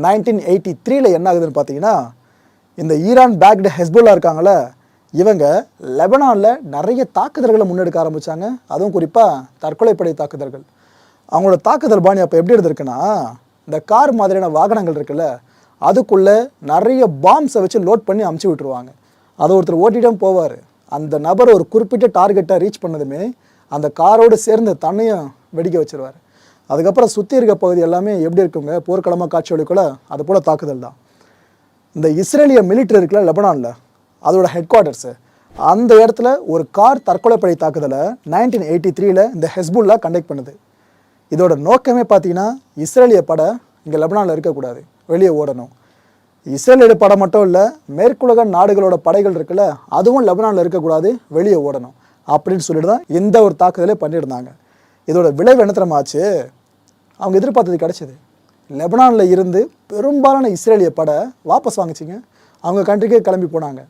1983 என்ன ஆகுதுன்னு பார்த்தீங்கன்னா, இந்த ஈரான் பேக்டு ஹெஸ்புல்லா இருக்காங்கள, இவங்க லெபனானில் நிறைய தாக்குதல்களை முன்னெடுக்க ஆரம்பித்தாங்க. அதுவும் குறிப்பாக தற்கொலைப்படை தாக்குதல்கள். அவங்களோட தாக்குதல் பாணி அப்போ எப்படி இருந்திருக்குன்னா, இந்த கார் மாதிரியான வாகனங்கள் இருக்குல்ல, அதுக்குள்ளே நிறைய பாம்ஸை வச்சு லோட் பண்ணி அமுச்சு விட்டுருவாங்க. அதை ஒருத்தர் ஓட்டிகிட்டே போவார். அந்த நபர் ஒரு குறிப்பிட்ட டார்கெட்டை ரீச் பண்ணதுமே அந்த காரோடு சேர்ந்து தன்னையும் வெடிக்க வச்சுருவார். அதுக்கப்புறம் சுற்றி இருக்க பகுதி எல்லாமே எப்படி இருக்குங்க, போர்க்களமாக காட்சி அளிக்கல, அது போல் தாக்குதல் தான். இந்த இஸ்ரேலிய மிலிட்ரி இருக்குல்ல லெபனானில், அதோட ஹெட் குவார்ட்டர்ஸு, அந்த இடத்துல ஒரு கார் தற்கொலைப்படை தாக்குதலை 1983 இந்த ஹெஸ்புல்லா கண்டக்ட் பண்ணுது. இதோட நோக்கமே பார்த்தீங்கன்னா, இஸ்ரேலிய படை இங்கே லெபனானில் இருக்கக்கூடாது, வெளியே ஓடணும். இஸ்ரேலிய படை மட்டும் இல்லை, மேற்குலக நாடுகளோட படைகள் இருக்குல்ல, அதுவும் லெபனானில் இருக்கக்கூடாது, வெளியே ஓடணும் அப்படின்னு சொல்லிட்டு தான் இந்த ஒரு தாக்குதலே பண்ணியிருந்தாங்க. இதோட விளைவு என்ன தெரியுமா ஆச்சு? அவங்க எதிர்பார்த்தது கிடச்சிது. லெபனானில் இருந்து பெரும்பாலான இஸ்ரேலிய படை வாபஸ் வாங்கிச்சிங்க, அவங்க கண்ட்ரிக்கே கிளம்பி போனாங்க.